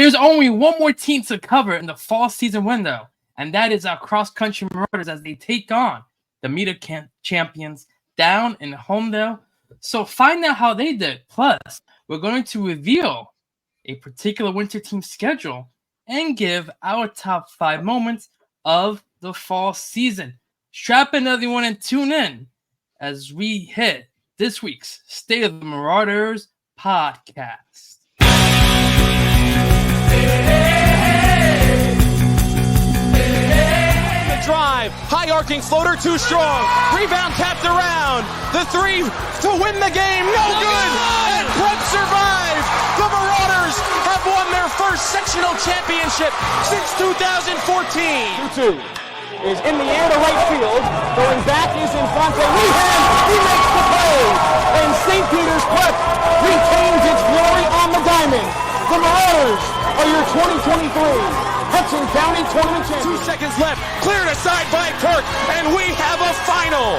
There's only one more team to cover in the fall season window, and that is our cross-country Marauders as they take on the Meet champions down in Holmdel. So find out how they did. Plus, we're going to reveal a particular winter team schedule and give our top 5 moments of the fall season. Strap in, everyone, and tune in as we hit this week's State of the Marauders podcast. The drive, high arcing floater too strong. Rebound tapped around. The three to win the game, no good. And Prep survived. The Marauders have won their first sectional championship since 2014. 2-2 is in the air to right field. Going back is in front of Lehan. He makes the play. And St. Peter's Prep retains its glory on the diamond. The Marauders are your 2023 Hudson County Tournament champions. 2 seconds left. Cleared aside by Kirk. And we have a final.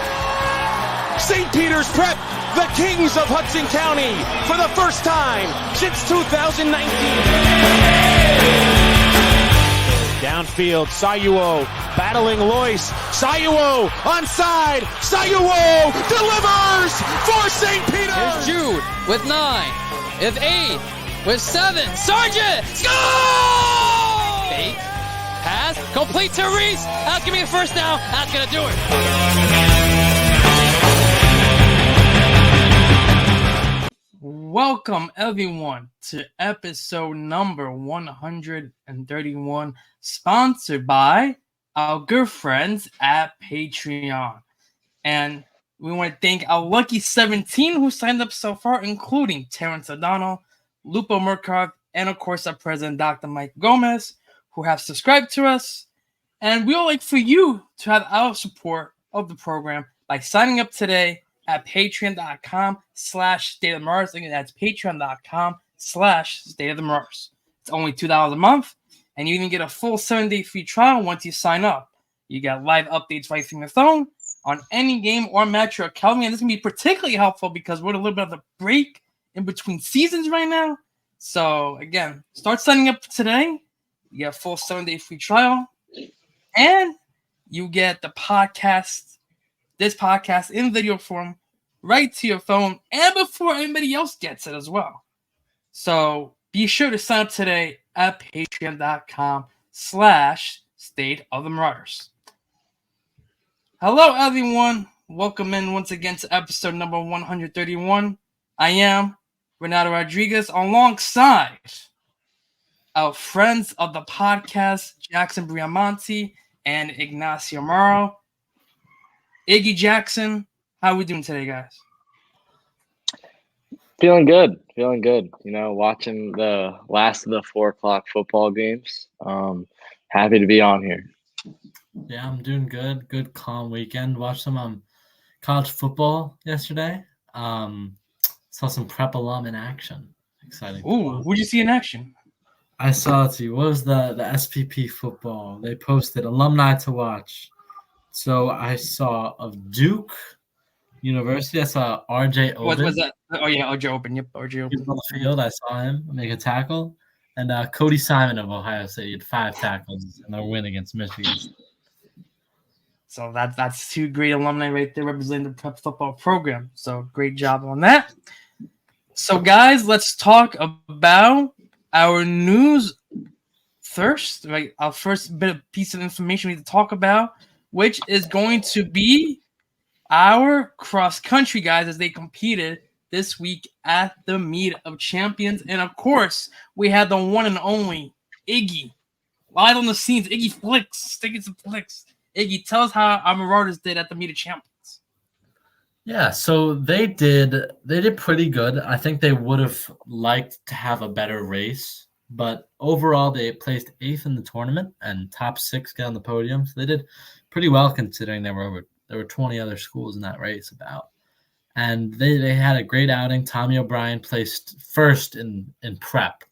St. Peter's Prep, the kings of Hudson County for the first time since 2019. Downfield, Sayuo battling Lois. Sayuo onside. Sayuo delivers for St. Peter. Here's Jude with 9. With 8. With 7. Sargent! Score! Fake. Pass. Complete to Reese. That's going to be a first down. That's going to do it. Welcome, everyone, to episode number 131, sponsored by our good friends at Patreon. And we want to thank our lucky 17 who signed up so far, including Terrence O'Donnell, Lupo Murkov, and of course our president, Dr. Mike Gomez, who have subscribed to us. And we would like for you to have our support of the program by signing up today at patreon.com/State of the Marauders. Again, that's patreon.com/State of the Marauders. It's only $2 a month, and you even get a full 7-day free trial once you sign up. You get live updates right from your phone on any game or match you're covering. And this can be particularly helpful because we're in a little bit of a break in between seasons right now. So, again, start signing up today. You get a full 7-day free trial, and you get the podcast, this podcast in video form, right to your phone and before anybody else gets it as well. So be sure to sign up today at patreon.com/State of the Marauders. Hello, everyone. Welcome in once again to episode number 131. I am Renato Rodriguez alongside our friends of the podcast, Jackson Briamonte and Ignacio Morrow. Iggy Jackson, how are we doing today, guys? Feeling good. You know, watching the last of the 4:00 football games. Happy to be on here. Yeah, I'm doing good. Good, calm weekend. Watched some college football yesterday. Saw some prep alum in action. Exciting. Ooh, who'd you see in action? I saw, let's see, what was the SPP football? They posted alumni to watch. So I saw of Duke University. I saw RJ Oben. What was that? Oh, yeah, RJ Oben. Yep, RJ He was Oben. on the field. I saw him make a tackle. And Cody Simon of Ohio State, he had 5 tackles in their win against Michigan. So that's 2 great alumni right there representing the prep football program. So great job on that. So, guys, let's talk about our news first. Right, our first piece of information we need to talk about, which is going to be our cross-country guys as they competed this week at the Meet of Champions. And, of course, we had the one and only Iggy. Live on the scenes, Iggy Flicks, sticking some flicks. Iggy, tell us how our Marauders did at the Meet of Champions. Yeah, so they did pretty good. I think they would have liked to have a better race, but overall they placed 8th in the tournament and top 6 got on the podium. So they did pretty well considering there were 20 other schools in that race about. And they had a great outing. Tommy O'Brien placed first in prep.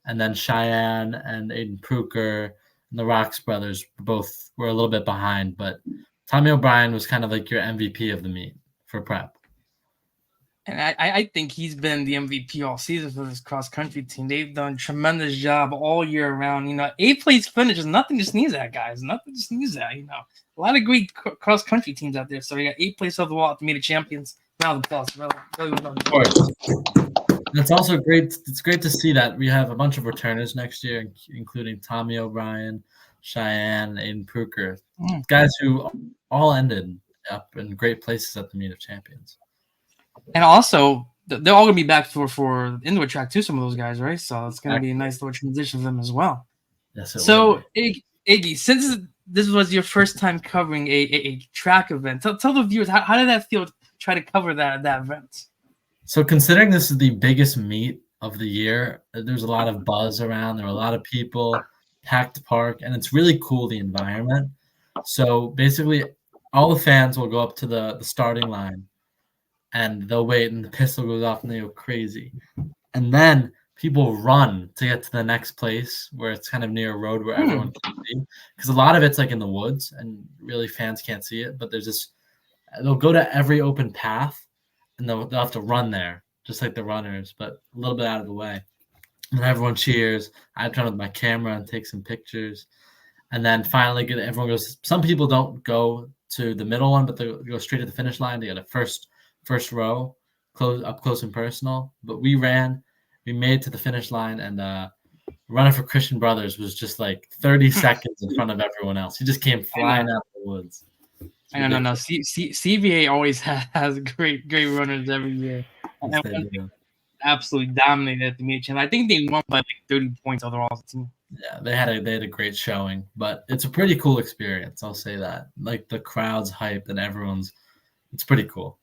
And then Cheyenne and Aiden Pruker and the Rocks brothers both were a little bit behind, but Tommy O'Brien was kind of like your MVP of the meet for prep. And I think he's been the MVP all season for this cross country team. They've done a tremendous job all year round. 8th place finish is nothing to sneeze at, guys. Nothing to sneeze at. A lot of great cross country teams out there. So you got 8th place overall to meet the champions. Round of applause. Really well done. Of course. And it's also great. It's great to see that we have a bunch of returners next year, including Tommy O'Brien, Cheyenne, Aiden Pruker, guys who all ended up in great places at the Meet of Champions. And also, they're all going to be back for indoor track too, some of those guys, right? So it's going to be a nice little transition for them as well. Yes, so, Iggy, since this was your first time covering a track event, tell the viewers, how did that feel to try to cover that event? So considering this is the biggest meet of the year, there's a lot of buzz around. There are a lot of people, packed park, and it's really cool, the environment. So basically, all the fans will go up to the starting line, and they'll wait, and the pistol goes off, and they go crazy. And then people run to get to the next place where it's kind of near a road where everyone can see. Because a lot of it's like in the woods, and really fans can't see it. But there's this – they'll go to every open path, and they'll have to run there, just like the runners, but a little bit out of the way. And everyone cheers. I turn with my camera and take some pictures. And then finally everyone goes – some people don't go to the middle one, but they go straight to the finish line. They get a first row, up close and personal. But we made it to the finish line, and running for Christian Brothers was just like 30 seconds in front of everyone else. He just came flying out of the woods. I know. CVA always has great runners every year. Yes, absolutely dominated at the meet. I think they won by like 30 points overall as a team. Yeah, they had a great showing, but it's a pretty cool experience. I'll say that. Like the crowd's hyped and it's pretty cool.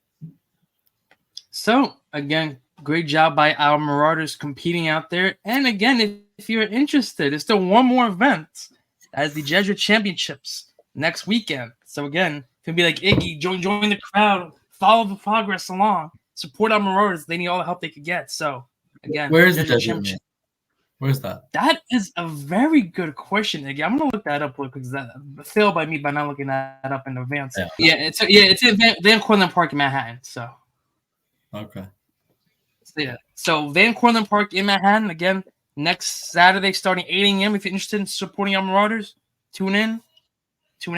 So again, great job by our Marauders competing out there. And again, if you're interested, there's still one more event. That is the Jesuit Championships next weekend. So again, it can be like Iggy, join the crowd, follow the progress along, support our Marauders. They need all the help they could get. So again, where's the Jesuit Championship? Where's that? That is a very good question, Iggy. I'm gonna look that up because that failed by me by not looking that up in advance. Yeah, it's in Van Cortlandt Park in Manhattan. So okay. So Van Cortlandt Park in Manhattan again next Saturday starting 8 a.m. If you're interested in supporting our Marauders, tune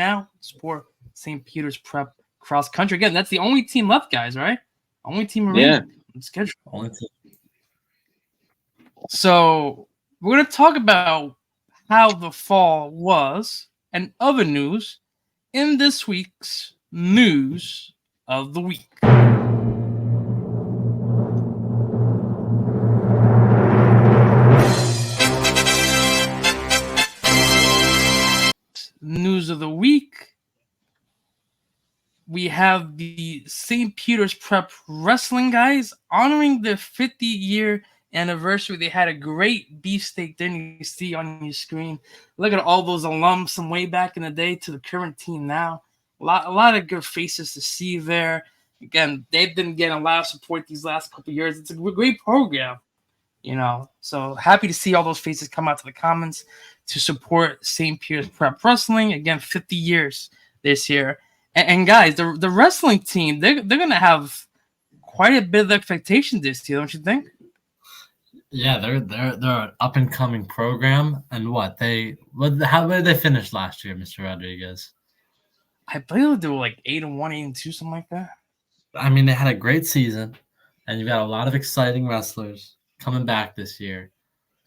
out, support St. Peter's Prep cross country. Again, that's the only team left, guys, right? Only team remaining. Schedule. Only team. So we're going to talk about how the fall was and other news in this week's News of the Week. News of the Week. We have the St. Peter's Prep Wrestling guys honoring their 50-year anniversary. They had a great beefsteak dinner you see on your screen. Look at all those alums from way back in the day to the current team now. A lot of good faces to see there. Again, they've been getting a lot of support these last couple of years. It's a great program, So happy to see all those faces come out to the comments to support St. Peter's Prep Wrestling. Again, 50 years this year. And guys, the wrestling team, they're gonna have quite a bit of expectation this year, don't you think? Yeah, they're an up and coming program. And how did they finish last year, Mr. Rodriguez? I believe they were like 8-1, 8-2, something like that. I mean, they had a great season, and you've got a lot of exciting wrestlers coming back this year,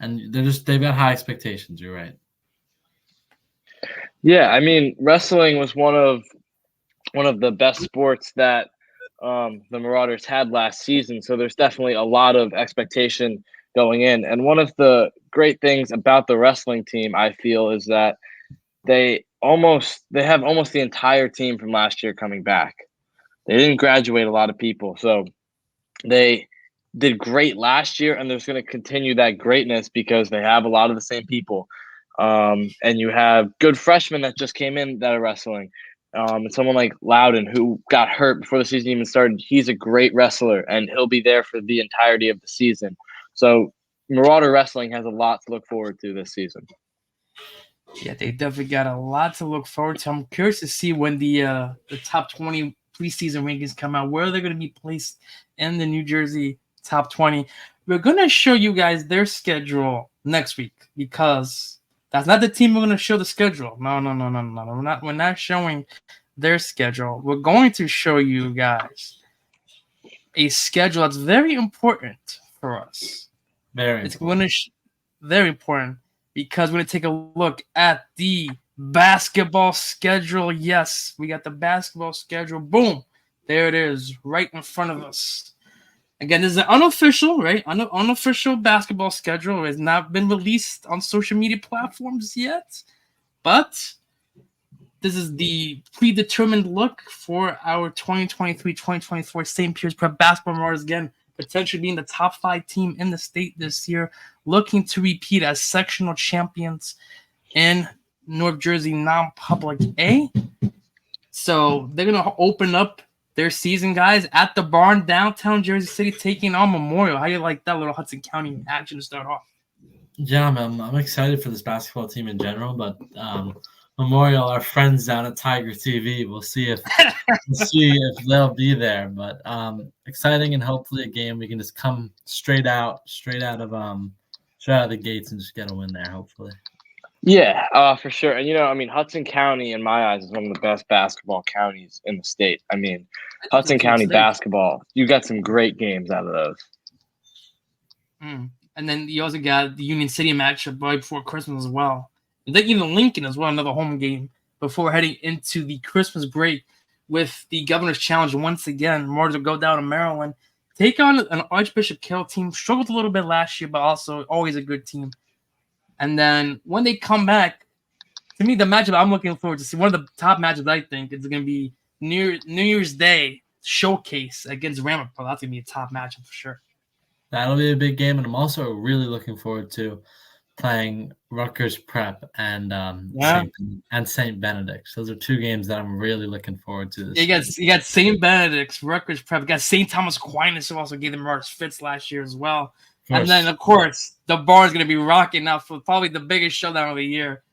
and they've got high expectations. You're right. Yeah, I mean, wrestling was one of the best sports that the Marauders had last season. So there's definitely a lot of expectation going in. And one of the great things about the wrestling team, I feel, is that they have almost the entire team from last year coming back. They didn't graduate a lot of people. So they did great last year, and they're going to continue that greatness because they have a lot of the same people. And you have good freshmen that just came in that are wrestling. And someone like Loudon, who got hurt before the season even started, he's a great wrestler, and he'll be there for the entirety of the season. So Marauder Wrestling has a lot to look forward to this season. Yeah, they definitely got a lot to look forward to. I'm curious to see when the top 20 preseason rankings come out, where they're going to be placed in the New Jersey top 20. We're going to show you guys their schedule next week because that's not the team we're going to show the schedule. No. We're not showing their schedule. We're going to show you guys a schedule that's very important for us. Very important because we're going to take a look at the basketball schedule. Yes, we got the basketball schedule. Boom. There it is right in front of us. Again, this is an unofficial, right? Unofficial basketball schedule. It has not been released on social media platforms yet, but this is the predetermined look for our 2023-2024 St. Pierce Prep basketball Marauders. Again, potentially being the top 5 team in the state this year, looking to repeat as sectional champions in North Jersey non-public A. So they're going to open up their season, guys, at the Barn, downtown Jersey City, taking on Memorial. How do you like that little Hudson County action to start off? Yeah, I'm excited for this basketball team in general, but Memorial, our friends down at Tiger TV, we'll see if they'll be there. But exciting, and hopefully a game we can just come straight out of the gates and just get a win there, hopefully. Yeah, for sure. And Hudson County, in my eyes, is one of the best basketball counties in the state. Hudson County basketball, you got some great games out of those. And then you also got the Union City matchup right before Christmas as well. And then even Lincoln as well, another home game before heading into the Christmas break with the Governor's Challenge once again. More to go down to Maryland, take on an Archbishop Carroll team. Struggled a little bit last year, but also always a good team. And then when they come back, to me, the matchup I'm looking forward to see, one of the top matchups I think is going to be New Year's Day showcase against Ramapo. That's going to be a top matchup for sure. That'll be a big game, and I'm also really looking forward to playing Rutgers Prep and St. Benedict's. Those are 2 games that I'm really looking forward to. You got St. Benedict's, Rutgers Prep. You got St. Thomas Aquinas, who also gave them Marauders fits last year as well. And then, of course, the bar is going to be rocking now for probably the biggest showdown of the year.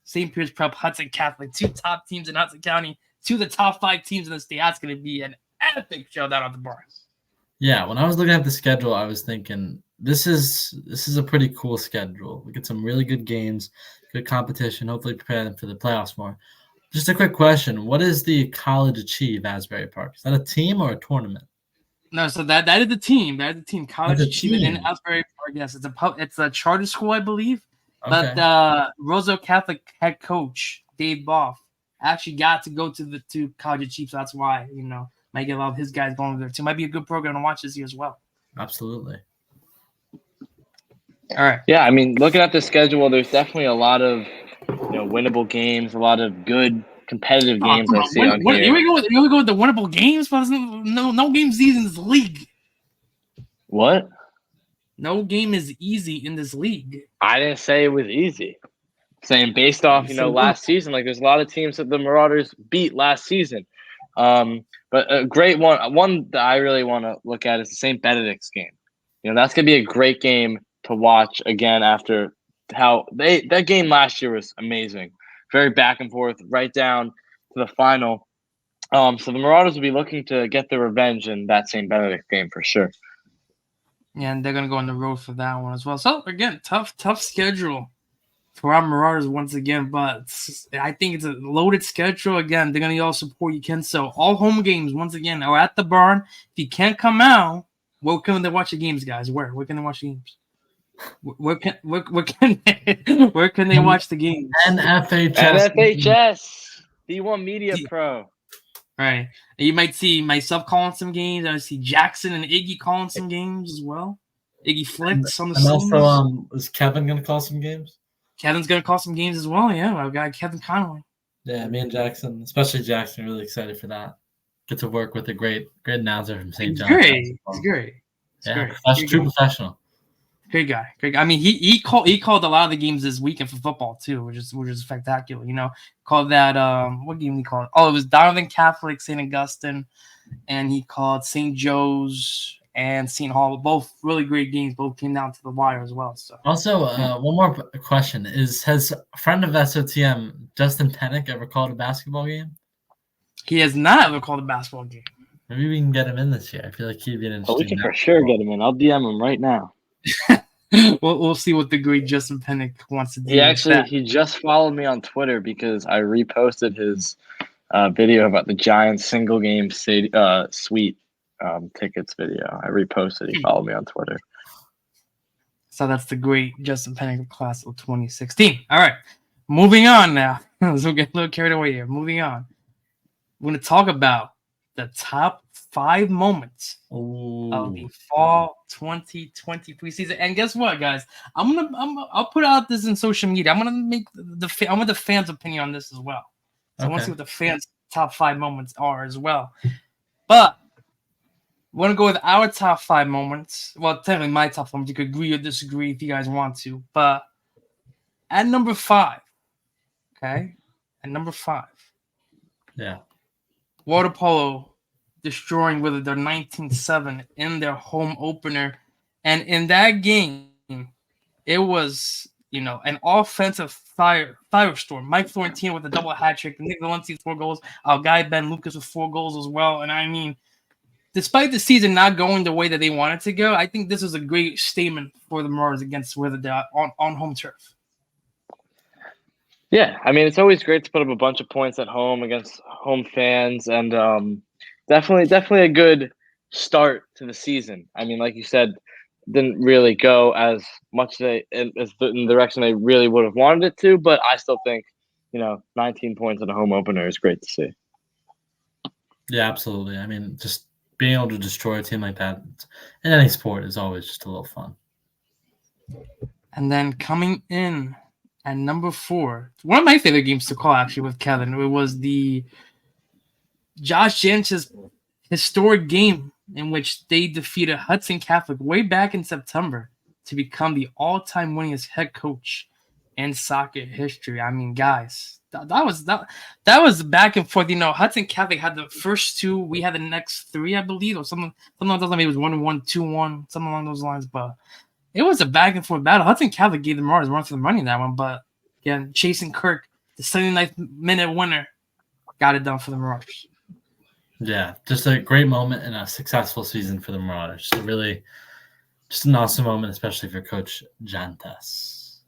St. Pierce Prep, Hudson Catholic, 2 top teams in Hudson County, 2 of the top 5 teams in the state. That's going to be an epic showdown on the bars. Yeah, when I was looking at the schedule, I was thinking this is a pretty cool schedule. We get some really good games, good competition, hopefully prepare them for the playoffs more. Just a quick question. What is the College Achieve Asbury Park? Is that a team or a tournament? No, so that is the team. That is the team. College Achievement in Asbury Park. Yes, it's a charter school, I believe. Okay. But Roosevelt Catholic head coach Dave Boff actually got to go to College Achieve, so that's why might get a lot of his guys going there too. Might be a good program to watch this year as well. Absolutely. All right. Yeah, looking at the schedule, there's definitely a lot of winnable games, a lot of good competitive games I see on here. Here we go with the winnable games, but no game is easy in this league. What? No game is easy in this league. I didn't say it was easy. I'm saying based off, last season, there's a lot of teams that the Marauders beat last season. But a great one that I really want to look at is the St. Benedict's game. That's going to be a great game to watch again after how that game last year was amazing. Very back and forth, right down to the final. So the Marauders will be looking to get their revenge in that St. Benedict game for sure. Yeah, and they're going to go on the road for that one as well. So, again, tough schedule for our Marauders once again. But I think it's a loaded schedule. Again, they're going to need all support you can. So, all home games, once again, are at the Barn. If you can't come out, where can they watch the games, guys? Where can they watch the games? Where can they watch the games? NFHS, D1 Media Pro. Right. You might see myself calling some games. I see Jackson and Iggy calling some games as well. Iggy Flicks on the And also, is Kevin going to call some games? Kevin's going to call some games as well. Yeah, I've got Kevin Connolly. Yeah, me and Jackson, especially Jackson, really excited for that. Get to work with a great announcer from St. John's. It's great. True professional. Great guy. He called a lot of the games this weekend for football too, which is spectacular. Called that what game he called? Oh, it was Donovan Catholic, St. Augustine, and he called St. Joe's and St. Hall. Both really great games. Both came down to the wire as well. So also, one more question has a friend of SOTM, Justin Pennick, ever called a basketball game? He has not ever called a basketball game. Maybe we can get him in this year. I feel like he'd be an Oh, interesting. we can for sure get him in. I'll DM him right now. We'll see what the great Justin Pennick wants to do. He just followed me on Twitter because I reposted his video about the Giants single game suite tickets video. I reposted. He followed me on Twitter. So that's the great Justin Pennick class of 2016. All right, moving on now. So we'll get a little carried away here. Moving on. We're going to talk about the top 5 moments of the fall 2020 preseason. And guess what, guys? I'll put out this in social media. I'm gonna make I want the fans' opinion on this as well. So I want to see what the fans' top 5 moments are as well. But we're gonna go with our top 5 moments. Well, technically my top 5 moments. You could agree or disagree if you guys want to. But at number 5, okay? At number 5. Yeah. Water Polo destroying with their 19-7 in their home opener. And in that game, it was, an offensive firestorm. Mike Florentino with a double hat trick, Nick Valencia 4 goals, our guy Ben Lucas with 4 goals as well. And I mean, despite the season not going the way that they wanted to go, I think this was a great statement for the Marauders against Witherdale on home turf. Yeah, I mean, it's always great to put up a bunch of points at home against home fans, and definitely a good start to the season. I mean, like you said, didn't really go as much in the direction they really would have wanted it to, but I still think, 19 points in a home opener is great to see. Yeah, absolutely. I mean, just being able to destroy a team like that in any sport is always just a little fun. And then coming in at number 4, one of my favorite games to call actually with Kevin, it was the Josh Janch's historic game in which they defeated Hudson Catholic way back in September to become the all-time winningest head coach in soccer history. I mean, guys, that was back and forth. Hudson Catholic had the first 2, we had the next 3, I believe, or something along those lines. Maybe it was 1-1, 2-1, something along those lines. But it was a back and forth battle. Hudson Catholic gave the Marauders run for the money in that one, but again, Jason Kirk, the 79th minute winner, got it done for the Marauders. Yeah, just a great moment and a successful season for the Marauders. So really, just an awesome moment, especially for Coach Jantes.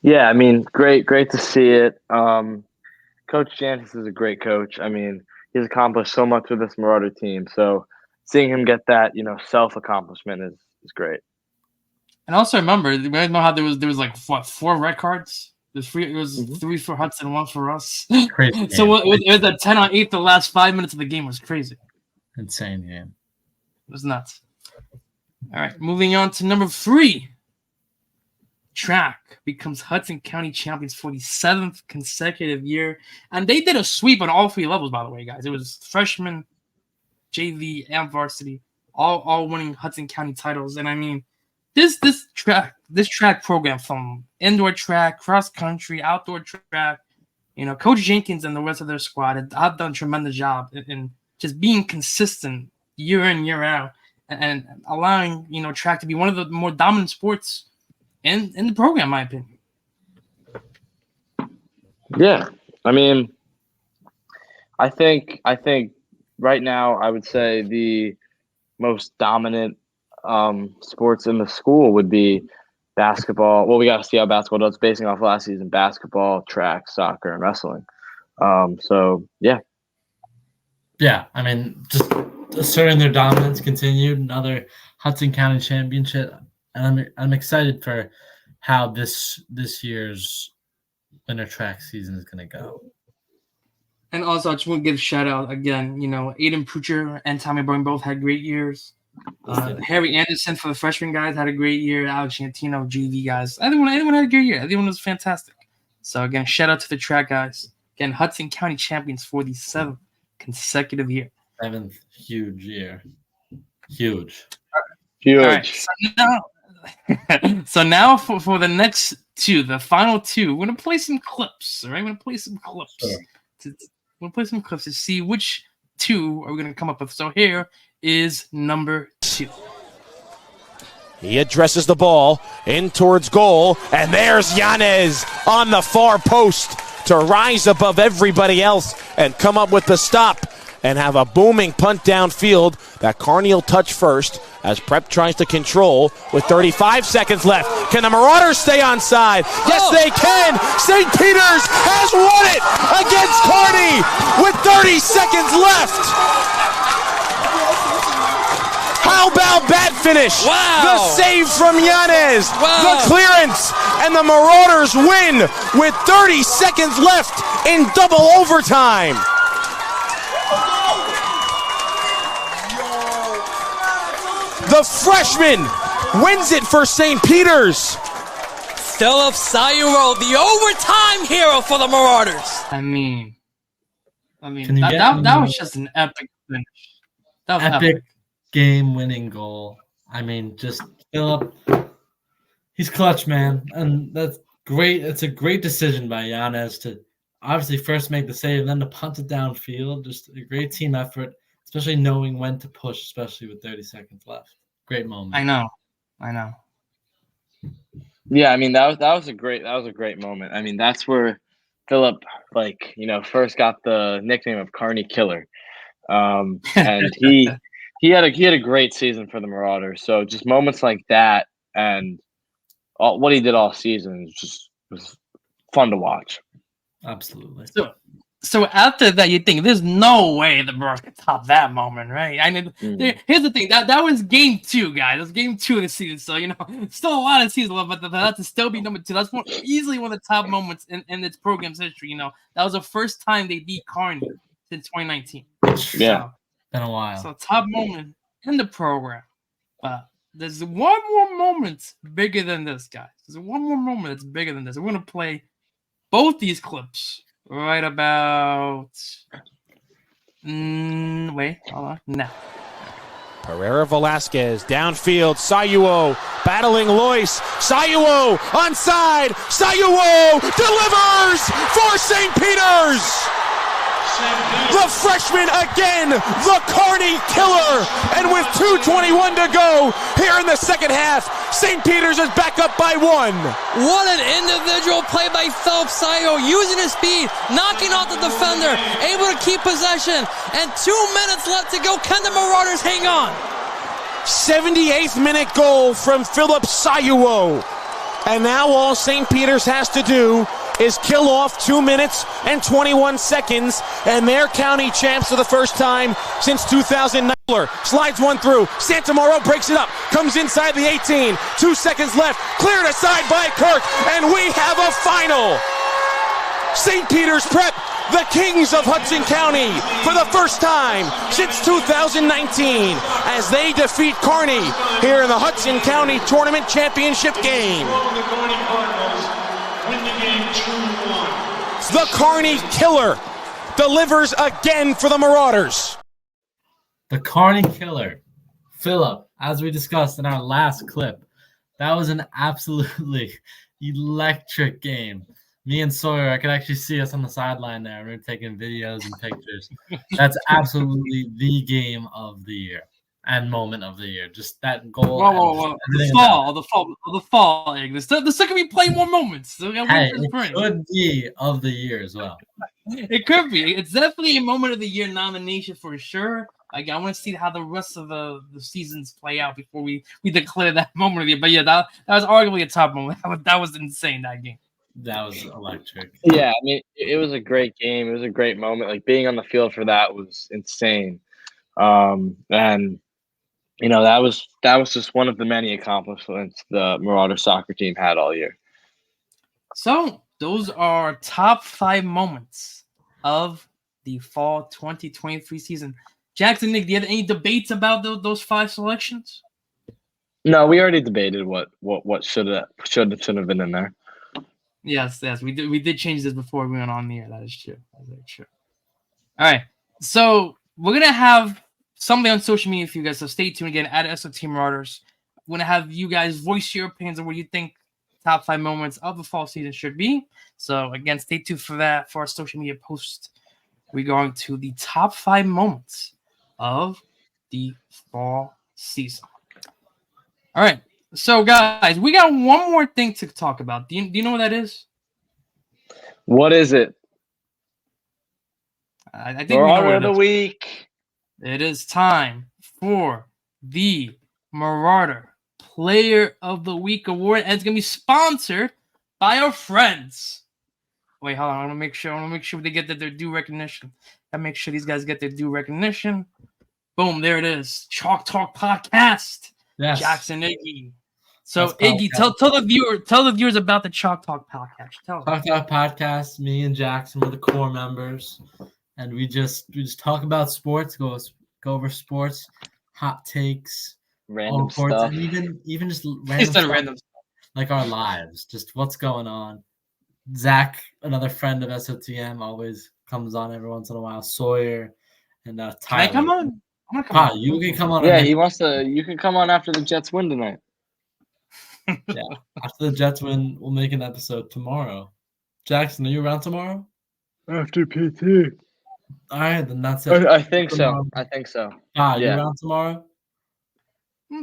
Yeah, I mean, great to see it. Coach Jantes is a great coach. I mean, he's accomplished so much with this Marauder team. So seeing him get that, self-accomplishment is great. And also remember, you guys know how there was like 4 red cards? It was 3 for Hudson, 1 for us. Crazy. So it was a 10-on-8. The last 5 minutes of the game was crazy. Insane game. It was nuts. All right, moving on to number 3. Track becomes Hudson County champions for the 7th consecutive year. And they did a sweep on all 3 levels, by the way, guys. It was freshman, JV, and varsity, all winning Hudson County titles. And I mean, this track program, from indoor track, cross country, outdoor track, Coach Jenkins and the rest of their squad have done a tremendous job in just being consistent year in, year out, and allowing track to be one of the more dominant sports in the program, in my opinion. Yeah, I mean, I think right now I would say the most dominant sports in the school would be basketball. Well, we got to see how basketball does, basing off last season: basketball, track, soccer, and wrestling. So yeah. I mean, just asserting their dominance continued. Another Hudson County championship, and I'm excited for how this year's winter track season is going to go. And also, I just want to give a shout out again. Aiden Poocher and Tommy Boyne both had great years. Harry Anderson for the freshman guys had a great year. Alex Antino, GV guys. Everyone had a great year. Everyone was fantastic. So again, shout out to the track guys. Again, Hudson County champions for the 7th consecutive year. 7th huge year. Huge. All right. So now for the next 2, the final 2, we're gonna play some clips. All right, we're gonna play some clips. Sure. We're gonna play some clips to see which 2 are we gonna come up with. So here is number 2. He addresses the ball in towards goal, and there's Yanez on the far post to rise above everybody else and come up with the stop. and have a booming punt downfield that Kearney will touch first as Prep tries to control with 35 seconds left. Can the Marauders stay onside? Yes, they can. St. Peter's has won it against Kearney with 30 seconds left. How about that finish? Wow. The save from Yanez. Wow. The clearance. And the Marauders win with 30 seconds left in double overtime. The freshman wins it for St. Peter's. Philip Sayuro, the overtime hero for the Marauders. I mean, Can you that was just an epic finish. That was epic game-winning goal. I mean, just Philip. He's clutch, man, and that's great. It's a great decision by Yanez to obviously first make the save, then to punt it downfield. Just a great team effort, especially knowing when to push, especially with 30 seconds left. Great moment. I know. Yeah, I mean that was a great moment. I mean that's where Philip first got the nickname of Kearney Killer, and he had a great season for the Marauders. So just moments like that and what he did all season was fun to watch. Absolutely. So after that, you think there's no way the Marauders could top that moment, right? I mean, here's the thing. That was game 2, guys. That was game 2 of the season. So, still a lot of season left, but that to still be number 2. That's easily one of the top moments in its program's history. That was the first time they beat Kearney since 2019. Yeah. Been a while. So top moment in the program. But there's one more moment bigger than this, guys. There's one more moment that's bigger than this. We're going to play both these clips right about... wait, hold on. Now. Pereira Velasquez downfield. Sayuo battling Lois. Sayuo onside. Sayuo delivers for St. Peter's. The freshman again, the Kearney Killer. And with 2:21 to go here in the second half, St. Peter's is back up by 1. What an individual play by Philip Sayuro, using his speed, knocking off the defender, able to keep possession, and 2 minutes left to go. Can the Marauders hang on? 78th minute goal from Philip Sayuo. And now all St. Peter's has to do is kill off 2 minutes and 21 seconds, and they're county champs for the first time since 2009. Slides one through. Santamaro breaks it up. Comes inside the 18. 2 seconds left. Cleared aside by Kirk, and we have a final. St. Peter's Prep, the kings of Hudson County, for the first time since 2019, as they defeat Kearney here in the Hudson County Tournament Championship game. The Kearney Killer delivers again for the Marauders. The Kearney Killer. Philip, as we discussed in our last clip, that was an absolutely electric game. Me and Sawyer, I could actually see us on the sideline there. We were taking videos and pictures. That's absolutely the game of the year and moment of the year. Just that goal. Whoa. The fall. There's still can be playing more moments. So it could be of the year as well. It could be. It's definitely a moment of the year nomination for sure. I want to see how the rest of the seasons play out before we declare that moment of the year. But yeah, that was arguably a top moment. That was insane, that game. That was electric. Yeah, I mean, it was a great game. It was a great moment. Like being on the field for that was insane. And that was just one of the many accomplishments the Marauder soccer team had all year. So those are top 5 moments of the fall 2023 season. Jackson, Nick, do you have any debates about those 5 selections? No, we already debated what should have been in there. Yes, we did change this before we went on the air. That is true. That's very true. All right, so we're gonna have something on social media for you guys. So stay tuned again at SOT Marauders. We're gonna have you guys voice your opinions on what you think top 5 moments of the fall season should be. So again, stay tuned for that for our social media post. We're going to the top 5 moments of the fall season. All right. So, guys, we got one more thing to talk about. Do you know what that is? What is it? I think we know Marauder what of it the is. week. It is time for the Marauder Player of the Week award, and it's gonna be sponsored by our friends. Wait, hold on. I want to make sure they get their due recognition. I make sure these guys get their due recognition. Boom, there it is. Chalk Talk Podcast. Yes. Jackson Iggy. So That's Iggy, podcast. tell the viewers about the Chalk Talk Podcast. Tell them. Talk Talk Podcast. Me and Jackson were the core members, and we just talk about sports, go over sports, hot takes, Random reports, stuff. and even just He random said stuff, random. like our lives, just what's going on. Zach, another friend of SOTM, always comes on every once in a while. Sawyer and Tyler. Can I come on? I'm gonna come Hi, on. you can come on. Yeah, he wants to. You can come on after the Jets win tonight. Yeah, after the Jets win, we'll make an episode tomorrow. Jackson, are you around tomorrow? After PT. All right, then that's it. I think so. I think so. Hi, you Yeah. around tomorrow?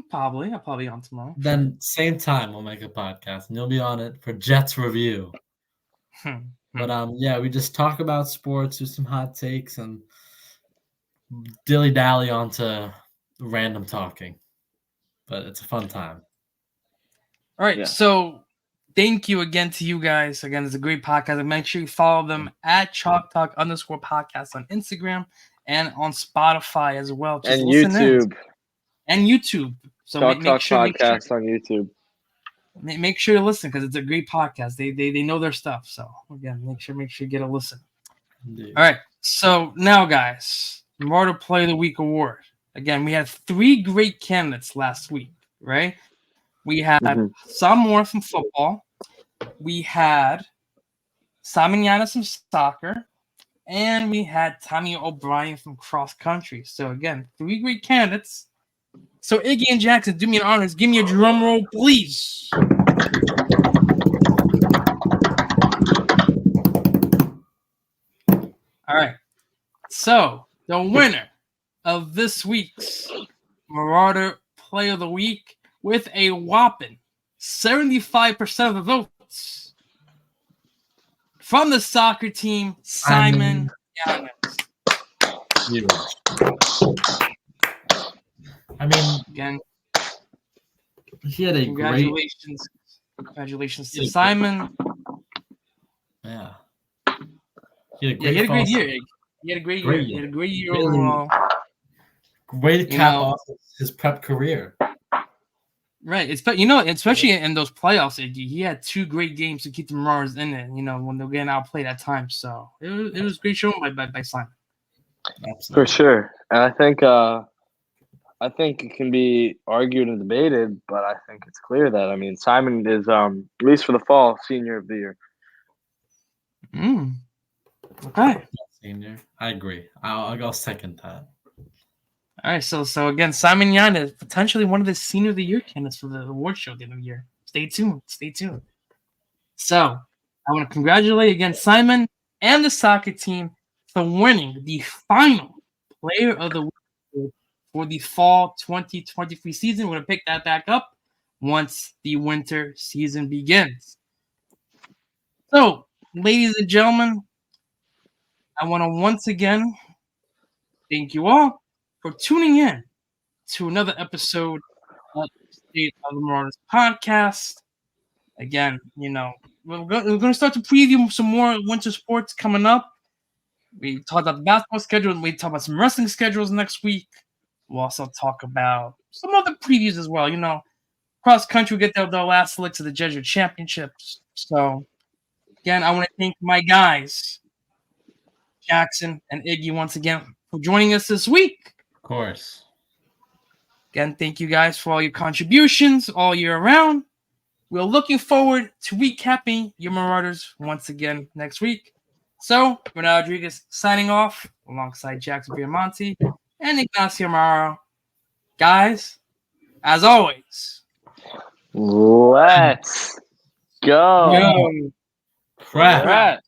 Probably. I'll probably be on tomorrow. Then same time we'll make a podcast, and you'll be on it for Jets review. But yeah, we just talk about sports, do some hot takes, and dilly dally onto random talking. But it's a fun time. All right, Yeah. so thank you again to you guys. Again, it's a great podcast. And make sure you follow them at Chalk Talk _podcast on Instagram and on Spotify as well. Just And listen in. YouTube. And YouTube. So Talk make Talk sure Podcast on YouTube. make sure to listen because it's a great podcast. They know their stuff. So again, make sure you get a listen. Indeed. All right. So now, guys, Marauder Player of the Week award. Again, we had 3 great candidates last week, right? We had Sam Moore from football. We had Simon Yanis from soccer. And we had Tommy O'Brien from cross country. So again, 3 great candidates. So Iggy and Jackson, do me an honor. Give me a drum roll, please. All right. So the winner of this week's Marauder Player of the Week with a whopping 75% of the votes from the soccer team, Simon Yanis. I mean, Again, he had a congratulations to Simon. Yeah. He had He had a great fall year. He had a great Great year. year. He had a great year Really overall. Way to cap know- off his prep career. Right. Especially in those playoffs, he had 2 great games to keep the Marauders in it, when they're getting outplayed at times. So it was a great showing by Simon. Absolutely. For sure. And I think it can be argued and debated, but I think it's clear that Simon is at least for the fall senior of the year. Okay. Senior. I agree. I'll go second that. All right. So again, Simon Yan is potentially one of the senior of the year candidates for the award show at the end of the year. Stay tuned. So I want to congratulate again Simon and the soccer team for winning the final Player of the Week for the fall 2023 season. We're going to pick that back up once the winter season begins. So, ladies and gentlemen, I want to once again thank you all for tuning in to another episode of State of the Marauders podcast. Again, we're going to start to preview some more winter sports coming up. We talked about the basketball schedule, and we talk about some wrestling schedules next week. We'll also talk about some other previews as well. Cross country will get their last licks of the Jesuit Championships. So, again, I want to thank my guys, Jackson and Iggy, once again for joining us this week. Of course. Again, thank you guys for all your contributions all year round. We're looking forward to recapping your Marauders once again next week. So, Renato Rodriguez signing off alongside Jackson Piamonte and Ignacio Amaro. Guys, as always, Let's go. yo. Crap. All right.